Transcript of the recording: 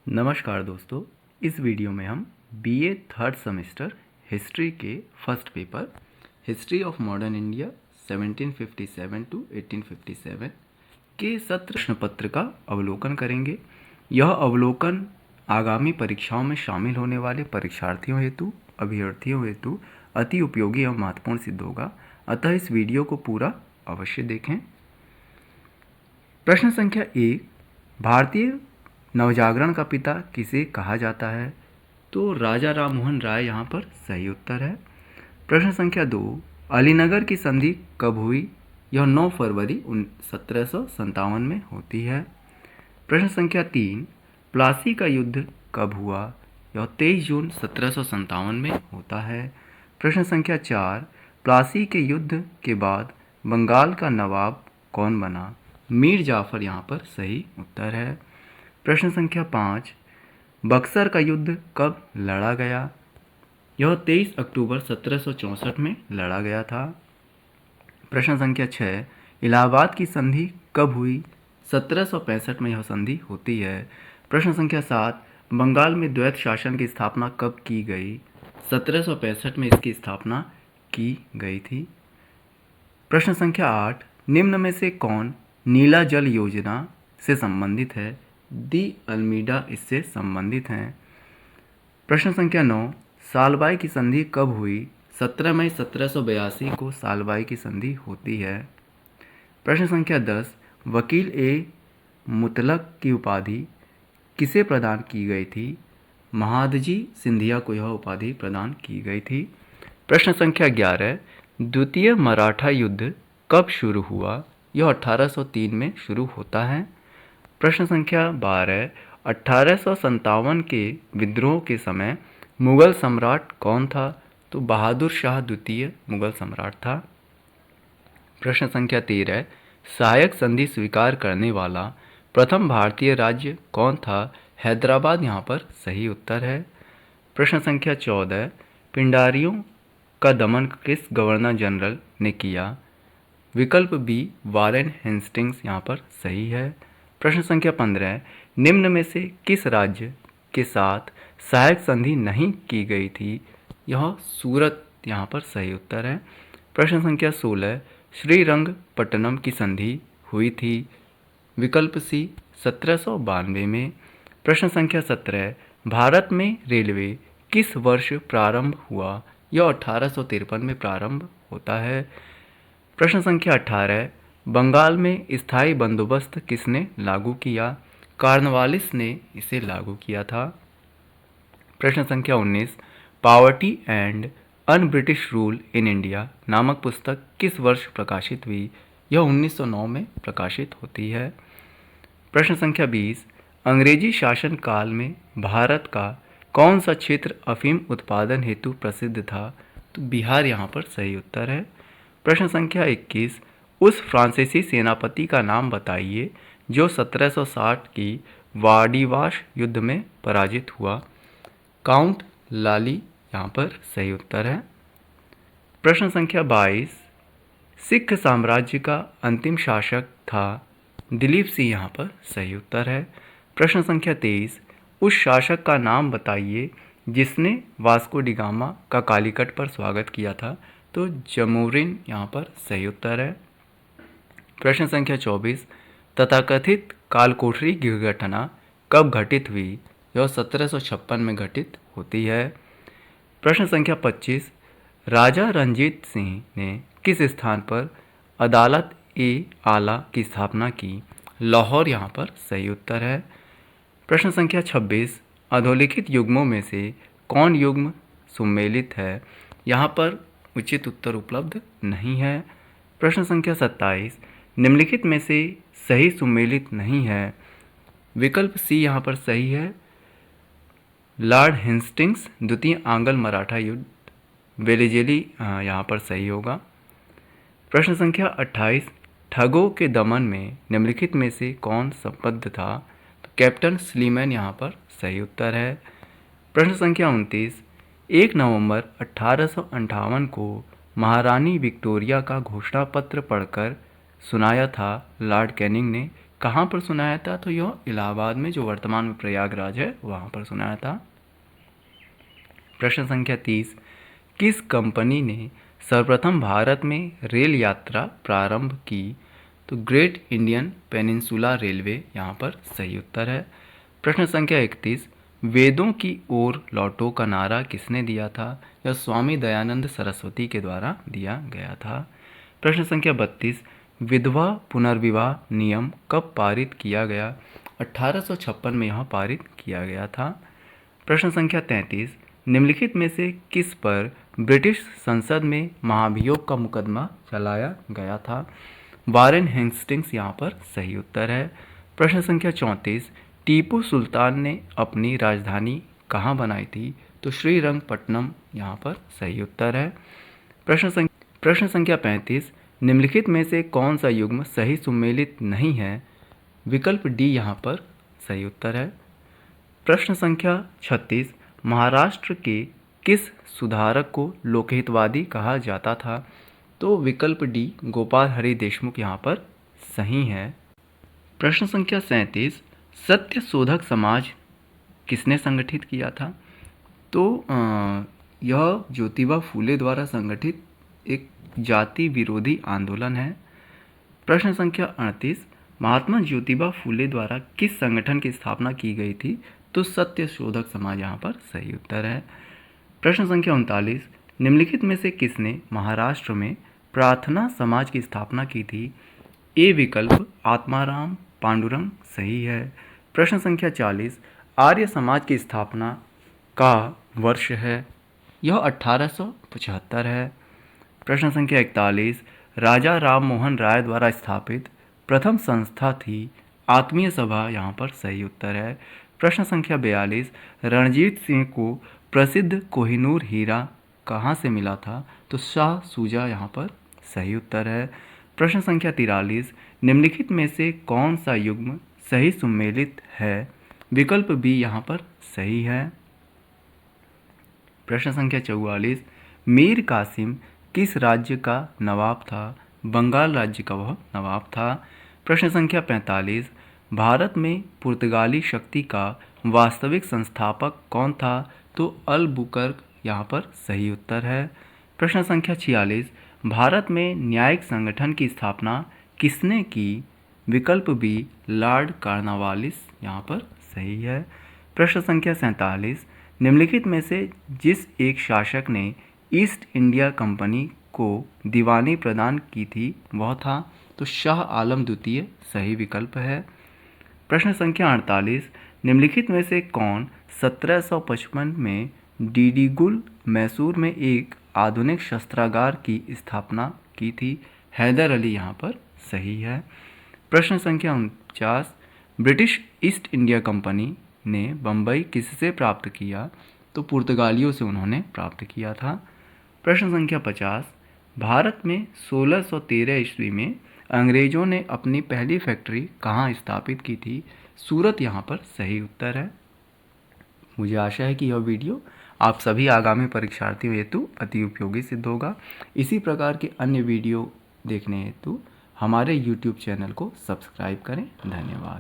नमस्कार दोस्तों, इस वीडियो में हम बीए थर्ड सेमेस्टर हिस्ट्री के first paper history of modern India 1757 to 1857 के सत्र प्रश्न पत्र का अवलोकन करेंगे। यह अवलोकन आगामी परीक्षाओं में शामिल होने वाले परीक्षार्थियों हेतु अभ्यर्थियों हेतु अति उपयोगी एवं महत्वपूर्ण सिद्ध होगा, अतः इस वीडियो को पूरा अवश्य देखें। प्रश्न संख्या 1, भारतीय नवजागरण का पिता किसे कहा जाता है? तो राजा राममोहन राय यहाँ पर सही उत्तर है। प्रश्न संख्या 2, अलीनगर की संधि कब हुई? यह 9 फरवरी 1757 में होती है। प्रश्न संख्या 3, प्लासी का युद्ध कब हुआ? यह 23 जून 1757 में होता है। प्रश्न संख्या 4, प्लासी के युद्ध के बाद बंगाल का नवाब कौन बना? मीर जाफर यहाँ पर सही उत्तर है। प्रश्न संख्या 5, बक्सर का युद्ध कब लड़ा गया? यह 23 अक्टूबर 1764 में लड़ा गया था। प्रश्न संख्या 6, इलाहाबाद की संधि कब हुई? 1765 में यह संधि होती है। प्रश्न संख्या 7, बंगाल में द्वैत शासन की स्थापना कब की गई? 1765 में इसकी स्थापना की गई थी। प्रश्न संख्या 8, निम्न में से कौन नीला जल योजना से संबंधित है? दी अल्मीडा इससे संबंधित हैं। प्रश्न संख्या 9, सालबाई की संधि कब हुई? 17 मई 1782 को सालबाई की संधि होती है। प्रश्न संख्या 10, वकील ए मुतलक की उपाधि किसे प्रदान की गई थी? महादजी सिंधिया को यह उपाधि प्रदान की गई थी। प्रश्न संख्या 11, द्वितीय मराठा युद्ध कब शुरू हुआ? यह 1803 में शुरू होता है। प्रश्न संख्या 12, 1857 के विद्रोह के समय मुगल सम्राट कौन था? तो बहादुर शाह द्वितीय मुगल सम्राट था। प्रश्न संख्या 13, सहायक संधि स्वीकार करने वाला प्रथम भारतीय राज्य कौन था? हैदराबाद यहाँ पर सही उत्तर है। प्रश्न संख्या 14, पिंडारियों का दमन किस गवर्नर जनरल ने किया? विकल्प बी वारेन हेस्टिंग्स यहाँ पर सही है। प्रश्न संख्या 15, निम्न में से किस राज्य के साथ सहायक संधि नहीं की गई थी? यह सूरत यहाँ पर सही उत्तर है। प्रश्न संख्या 16, श्रीरंगपट्टनम की संधि हुई थी। विकल्प सी 1792 में। प्रश्न संख्या 17, भारत में रेलवे किस वर्ष प्रारंभ हुआ? यह 1853 में प्रारंभ होता है। प्रश्न संख्या 18, बंगाल में स्थायी बंदोबस्त किसने लागू किया? कॉर्नवालिस ने इसे लागू किया था। प्रश्न संख्या 19, poverty and un British rule in India नामक पुस्तक किस वर्ष प्रकाशित हुई? यह 1909 में प्रकाशित होती है। प्रश्न संख्या 20, अंग्रेजी शासन काल में भारत का कौन सा क्षेत्र अफीम उत्पादन हेतु प्रसिद्ध था? तो बिहार यहाँ पर सही उत्तर है। प्रश्न संख्या 21, उस फ्रांसीसी सेनापति का नाम बताइए जो 1760 की वाडिवाश युद्ध में पराजित हुआ। काउंट लाली यहाँ पर सही उत्तर है। प्रश्न संख्या 22, सिख साम्राज्य का अंतिम शासक था? दिलीप सिंह यहाँ पर सही उत्तर है। प्रश्न संख्या 23, उस शासक का नाम बताइए जिसने वास्को डी गामा का कालीकट पर स्वागत किया था? तो जमोरिन यहाँ पर सही उत्तर है। प्रश्न संख्या 24, तथाकथित कालकोठरी की घटना कब घटित हुई? यह 1756 में घटित होती है। प्रश्न संख्या 25, राजा रंजीत सिंह ने किस स्थान पर अदालत ए आला की स्थापना की? लाहौर यहाँ पर सही उत्तर है। प्रश्न संख्या 26, अधोलिखित युग्मों में से कौन युग्म सुमेलित है? यहाँ पर उचित उत्तर उपलब्ध नहीं है। प्रश्न संख्या 27, निम्नलिखित में से सही सुमेलित नहीं है। विकल्प सी यहाँ पर सही है। लॉर्ड हेस्टिंग्स द्वितीय आंग्ल मराठा युद्ध वेलेजेली यहाँ पर सही होगा। प्रश्न संख्या 28, ठगों के दमन में निम्नलिखित में से कौन संबद्ध था? तो कैप्टन स्लीमैन यहाँ पर सही उत्तर है। प्रश्न संख्या 29, 1 नवंबर 1858 को महारानी विक्टोरिया का घोषणा पत्र पढ़कर सुनाया था लॉर्ड कैनिंग ने कहाँ पर सुनाया था? तो यह इलाहाबाद में, जो वर्तमान में प्रयागराज है, वहाँ पर सुनाया था। प्रश्न संख्या 30, किस कंपनी ने सर्वप्रथम भारत में रेल यात्रा प्रारंभ की? तो ग्रेट इंडियन पेनिनसुला रेलवे यहाँ पर सही उत्तर है। प्रश्न संख्या 31, वेदों की ओर लौटो का नारा किसने दिया था? यह स्वामी दयानंद सरस्वती के द्वारा दिया गया था। प्रश्न संख्या 32, विधवा पुनर्विवाह नियम कब पारित किया गया? 1856 में यह पारित किया गया था। प्रश्न संख्या 33, निम्नलिखित में से किस पर ब्रिटिश संसद में महाभियोग का मुकदमा चलाया गया था? वारेन हेस्टिंग्स यहाँ पर सही उत्तर है। प्रश्न संख्या 34, टीपू सुल्तान ने अपनी राजधानी कहाँ बनाई थी? तो श्रीरंगपट्टनम यहाँ पर सही उत्तर है। प्रश्न संख्या 35, निम्नलिखित में से कौन सा युग्म सही सुमेलित नहीं है? विकल्प डी यहाँ पर सही उत्तर है। प्रश्न संख्या 36, महाराष्ट्र के किस सुधारक को लोकहितवादी कहा जाता था? तो विकल्प डी गोपाल हरि देशमुख यहाँ पर सही है। प्रश्न संख्या 37, सत्य शोधक समाज किसने संगठित किया था? तो यह ज्योतिबा फूले द्वारा संगठित एक जाति विरोधी आंदोलन है। प्रश्न संख्या 38, महात्मा ज्योतिबा फूले द्वारा किस संगठन की स्थापना की गई थी? तो सत्य शोधक समाज यहाँ पर सही उत्तर है। प्रश्न संख्या 39, निम्नलिखित में से किसने महाराष्ट्र में प्रार्थना समाज की स्थापना की थी? ए विकल्प आत्माराम पांडुरंग सही है। प्रश्न संख्या 40, आर्य समाज की स्थापना का वर्ष है? यह 1875 है। प्रश्न संख्या 41, राजा राम मोहन राय द्वारा स्थापित प्रथम संस्था थी? आत्मीय सभा यहाँ पर सही उत्तर है। प्रश्न संख्या 42, रणजीत सिंह को प्रसिद्ध कोहिनूर हीरा कहाँ से मिला था? तो शाह सूजा यहाँ पर सही उत्तर है। प्रश्न संख्या 43, निम्नलिखित में से कौन सा युग्म सही सुमेलित है? विकल्प बी यहाँ पर सही है। प्रश्न संख्या 44, मीर कासिम किस राज्य का नवाब था? बंगाल राज्य का वह नवाब था। प्रश्न संख्या 45, भारत में पुर्तगाली शक्ति का वास्तविक संस्थापक कौन था? तो अलबुकर्क यहाँ पर सही उत्तर है। प्रश्न संख्या 46, भारत में न्यायिक संगठन की स्थापना किसने की? विकल्प बी लॉर्ड कॉर्नवालिस यहाँ पर सही है। प्रश्न संख्या 47, निम्नलिखित में से जिस एक शासक ने ईस्ट इंडिया कंपनी को दीवानी प्रदान की थी वह था? तो शाह आलम द्वितीय सही विकल्प है। प्रश्न संख्या 48, निम्नलिखित में से कौन 1755 में डीडीगुल मैसूर में एक आधुनिक शस्त्रागार की स्थापना की थी? हैदर अली यहाँ पर सही है। प्रश्न संख्या 49, ब्रिटिश ईस्ट इंडिया कंपनी ने बम्बई किससे प्राप्त किया? तो पुर्तगालियों से उन्होंने प्राप्त किया था। प्रश्न संख्या 50, भारत में 1613 ईस्वी में अंग्रेजों ने अपनी पहली फैक्ट्री कहाँ स्थापित की थी? सूरत यहाँ पर सही उत्तर है। मुझे आशा है कि यह वीडियो आप सभी आगामी परीक्षार्थियों हेतु अति उपयोगी सिद्ध होगा। इसी प्रकार के अन्य वीडियो देखने हेतु हमारे YouTube चैनल को सब्सक्राइब करें। धन्यवाद।